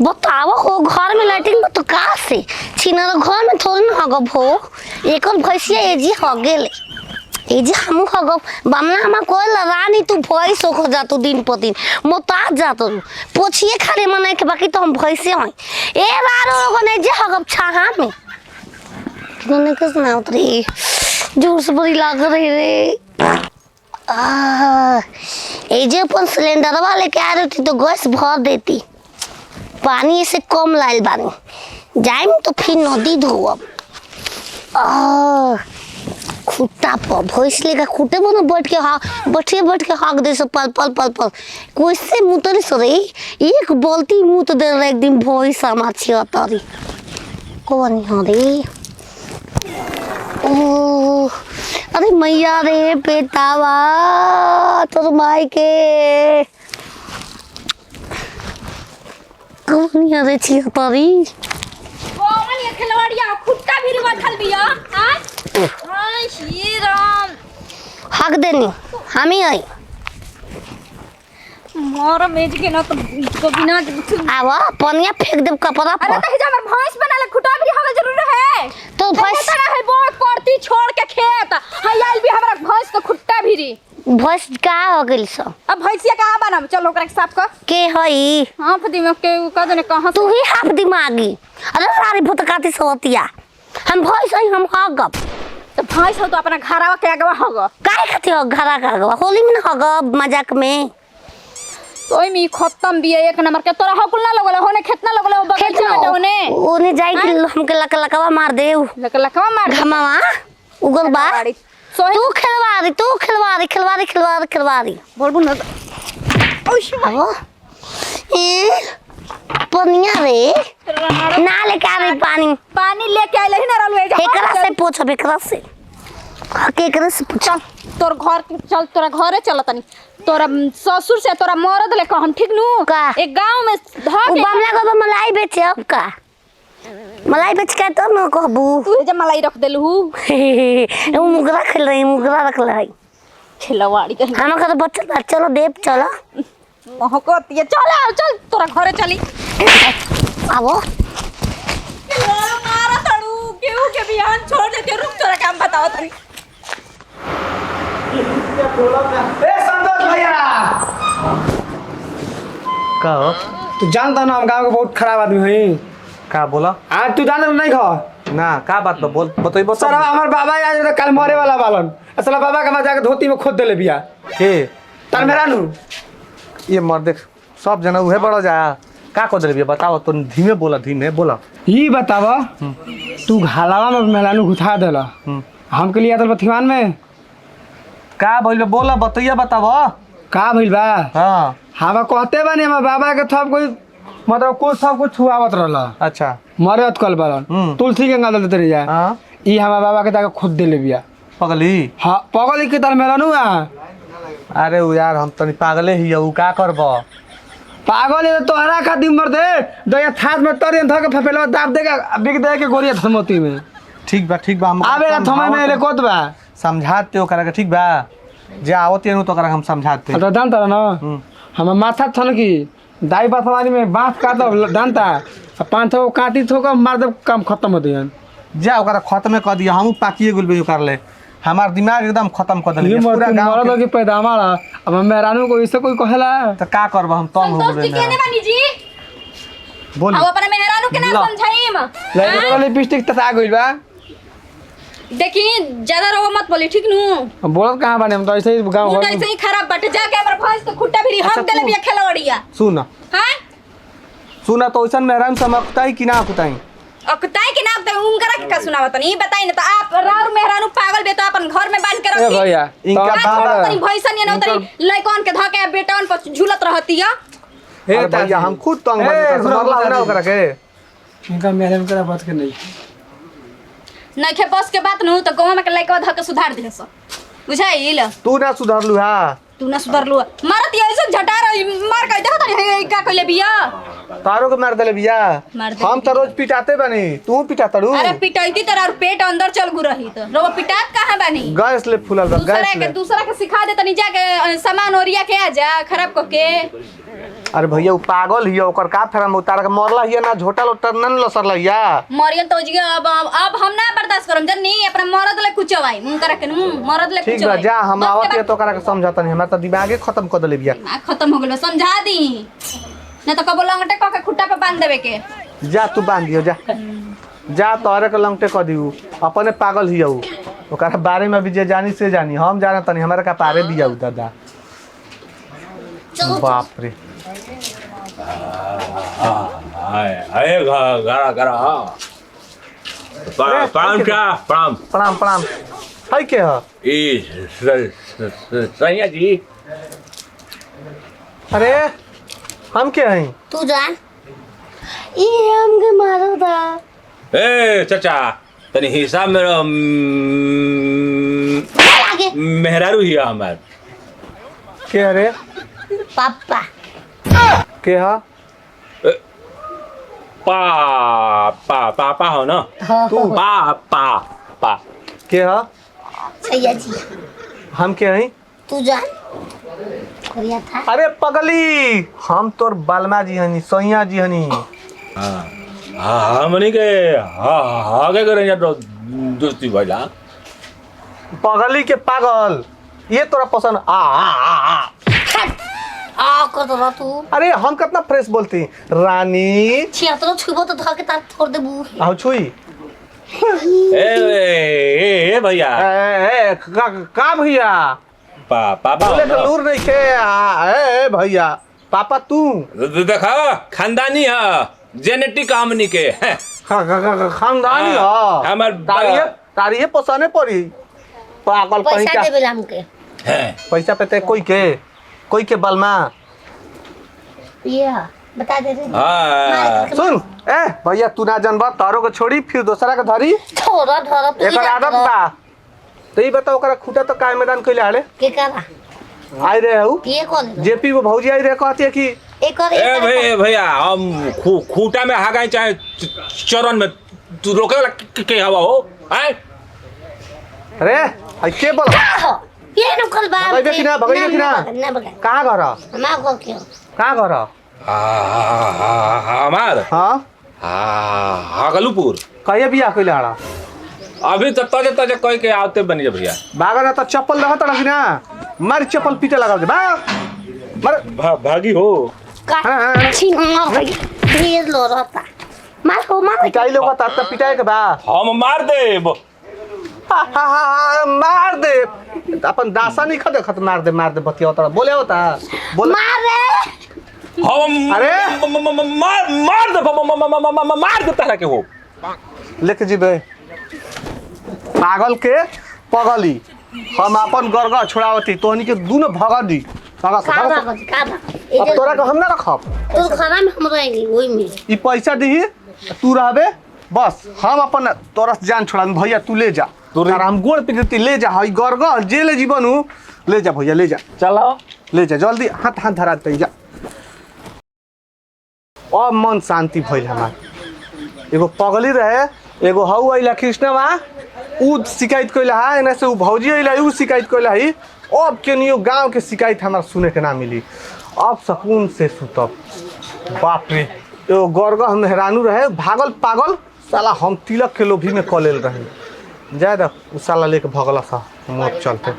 बताओ हो घर में लैट्रिन तो का से छिना घर में थोड़ी ना हगब हो एक भैंसिया एजी हगेले एजी हम हगब बामना हम कोई रानी तू भैंस हो जा तू दिन पर दिन मोता जा तू पोछिए खाली मनाए के बाकी तो हम भैंसे हई ए रारो लोग ने जे हगब छाहा में कितने के सुना उतरी जोर से बड़ी लाग रही रे ए जे अपन सिलेंडर वाले के आ रही थी तो गैस भर देती पानी ऐसे कम लाइल बानी जाइम तो फिर नदी धोब खुट्टा पर भैंस लेकर खुटे बनो बैठ के हाक दे से पल पल पल पल कोई से मुतरी सरे एक बोलती मुत दे रहा एक दिन भैंस समाची अतरी कौन हो रे ओ अरे मैया रे बेटावा तोर माई के कौन रे छिहतरी कौन ये खिलवाड़िया खुट्टा भी बैठल बिया हां श्री राम हक देनी हम ही आई मोर मेज के ना तो बिना आवा पनिया फेंक देब कपड़ा पर अरे तो हमर भैंस बनाले खुट्टा भी हवे जरूर है तो भैंस है बहुत पड़ती छोड़ के खेत हां आइल भी हमरा भैंस तो खुट्टा भी री भैंस का हो गेल सो अब भैंसिया कहां बनाम चल ओकरा के साफ कर के हई हां फदिमा के का दने कहां तू ही हाफ दिमागी अरे सारी भूतकाती सोतिया हम भैंस हई हम हगब तो भैंस हो तो अपना घरवा के आगवा हग काहे खाती हो घरा का हगब होली में हगब मजाक में ओई मी खत्म बिया एक नंबर के तोरा हकुल ना लगले होने खेत ना लगले बगीचा में होने ओने जाई कि हमके लकवा मार देऊ लकवा मार घमावा उगल बा तू खिलवारी बोलबू ना ओ ए पनिया रे ना लेके आ रही पानी लेके आइले ही ना रहलु एकरा से पूछब एकरा से केकरा से पूछ तोर घर चल तोरा घरे चल तनी तोरा ससुर से तोरा मरद ले कहम ठीक नु एक गांव में ध के बमला को मलाई बेचे अब का मलाई बेच के तो न कहबू तू जे मलाई रख देलहु वो मुगरा रख रही खिलवाड़ी के हम का तो बच्चा चलो देव चलो महकत ये चल तोरा घरे चली आवो मारा तड़ू केहू के बिहान छोड़ दे के रुक तोरा काम बताओ तनी ए संतोष भैया का हो तू जानता ना हम गांव के बहुत खराब आदमी हई का बोला आज तू जानत नहीं खा ना का बात बा बोल बतइबो सर हमार बाबा आज तो कल मरे वाला बालन असला बाबा के जाके धोती में खोद देले बिया के तार मेरा नु ये मर देख सब जना उहे बड़ा जा का को देबे बताओ तो धीमे बोला ई बतावा तू घालावा में मेलानु घुथा देला हमके लिए आदल बथिवान में का बोल बोला बतइया बताओ का भइल बा हां हम कहते बानी हम बाबा के सब कोई मतलब कुछ सब कुछ छुआवत रहला अच्छा मरत कल बालन तुलसी गंगा दल तेरे जा हां ई हमार बाबा के जाके खुद देले बिया पगली हां पगली के तार मेलानु आ अरे वो यार हम तनी पागले ही उ का करबो पागल है तोहरा खातिर मर दे दया थात में तोरे ध के फफेलवा दाब देगा बिक दे के गोरिया धमोती में ठीक बा हम आबे थमे में ले कोत बा समझाते हो करा ठीक बा जे आवत है तो करा हम समझाते तो जानता ना हम माथा थन की दाई बाथवानी में बांस काट जानता पांच थो काटी थो का मार दे काम खत्म हो दियन जा ओकरा खत्म कर दिया हम पाकिए गुलबे कर ले हमार दिमाग एकदम खत्म कर देले पूरा गांव मरद के पैदा हमारा अब मेहरानू को इससे कोई कहेला तो का करब हम तंग हो संतोष जी गए केने बानी जी बोल अब अपना मेहरानू के ना समझाइम ले तो लिपस्टिक तसा गइल बा देखी ज्यादा रो मत बोली ठीक नु बोलत कहां बानी हम तो ऐसे ही गांव मुंड ऐसे ही खराब बट जाके हमर भैंस तो खुट्टा भी हम देले बिया खेलवड़िया सुन हां तो ओइसन मेहरान समकताई कि ना कुताई अकताई के नाम तो उनकरा के का सुनावत नहीं बताई ना तो आप राउर मेहरानू पागल बे तो अपन घर में बांध के ए रखी भैया इनका तनी बाबा भैंसन ये ना तनी लइकन के धके बेटन पर झूलत रहतिया हे भैया हम खुद तंग बन समरला ना ओकरा के इनका मेहरान करा बात के नहीं नखे बस के बात नु तो गांव में के लइकवा धके सुधार दे स बुझाइल तू ना सुधारलू हा तू ना सुधरलू मारत ऐसे झटा रही मार के देखो तनी का कइले बिया तारो के मार देले बिया मार देले हम तो रोज पिटाते बनी तू पिटातड़ू अरे पिटाईती तेरा पेट अंदर चल गु रही तो रो पिटात कहां बानी गैस ले फुलल बा गैस ले दूसरा के सिखा दे तनी जाके सामान ओरिया के आ जा खराब को के अरे भैया वो पागल हिया ओकर का फेरा में उतार के मरला हिया ना झोटा लोटा न लसरला हिया मरियन तो जी अब हम ना बर्दाश्त करम जन्नी अपना मरद ले कुचवाई मुंह करे के मरद ले ठीक बा जा हम आवत है तो करा के समझाता नहीं हमरा तो दिमागे खत्म कर देले बिया खत्म हो गेलो समझा दी ना तो कबो लंगटे क के खुट्टा पे बांध देवे के जा तू बांध दियो जा जा तोरे के लंगटे क दियो अपने पागल हिया ओकरा बारे में भी जे जानी से जानी हम जाना तनी हमरा का पारे दिया दादा बाप रे आए गरा गरा प्रणाम क्या प्रणाम प्रणाम प्रणाम है के ह ई सैया जी अरे हम के हैं तू जान ये हमके मारो था ए चाचा तनी हिसाब मेरा आगे मेहरारू ही हमार के अरे पापा के ह पापा हो ना तू पा के ह सैया जी हम के हैं तू जान बढ़िया था अरे पगली हम तोर बालमा जी हनी सैया जी हनी हमनी के आगे करें या दोस्ती भइला पगली के पागल ये तोरा पसंद आ कर दो तू अरे हम कितना फ्रेश बोलती रानी छियात्रो छुबो तो धर के तार छोड़ देबू आओ छुई ए भैया का भैया पापा बोले तो लूर नहीं के ए भैया पापा तू देखा खानदानी है जेनेटिक हमनी के खानदानी ह हमार तारीहे पसंद पड़ी पागल कहीं पैसा का देबे हमके पैसा पे ते कोई के बलमा ये बता दे रे हाँ सुन ए भैया तू ना जानबा तारो के छोड़ी फिर दूसरा के धरी छोड़ा धरा तू एकर आदत बा तो ई बताओ ओकरा खूटा तो काय मैदान कइले हाले के करा आई रे हऊ ये कौन जेपी वो भौजी आई रे कहती है कि एक और ए भैया हम खूटा में हागाई चाहे चरण में तू रोके वाला के हवा हो आए अरे आई के बोल ये न कल बा भगाइबे कि ना भगाइबे कि ना ना भगाई कहाँ घर हमार को क्यों कहाँ घर हमार हाँ हागलूपुर कहिए बिया कइले हाड़ा अभी तो ताजे ताजे कोई के आते बनी भैया भागा ना तो चप्पल रहत रखी ना मारी चप्पल पीटे लगा दे मार भागी हो का छीन मार गई भेज लो रहता मार पिटाई लोग ता पिटाई के बा हम मार दे मार दे अपन दासा नहीं खदे खत मार दे बतिया होता बोले होता बोल मार रे हम अरे मार दे तारा के हो लेके जीबे पागल के पगली हम अपन गरगा छोड़ावती तोहनी के दूनो भगा दी का अब तोरा के हम ना रखब तो खाना में हम रहेंगे वही में ई पैसा दीही तू रहबे बस हम अपन तोरा से जान छोड़ा भैया तू ले जा तोरा हम गोड़ पे देती ले जा हई गरगा जे ले जीवन ले जा भैया ले जा चलो ले जा जल्दी हाथ धरा दे जा अब मन शांति भइल हमार एगो पगली रहे एगो हऊ अइला कृष्णवा ऊ शिकायत कइला है एने से ऊ भौजी अइला ऊ शिकायत कइला है अब केनियो गांव के शिकायत हमार सुने के ना मिली अब सुकून से सुतब बाप रे एगो गरगा हम हैरानू रहे भागल पागल साला हम तिलक के लोभी में कलेल रहे जाए द ऊ साला लेके भगला सा मोट चलते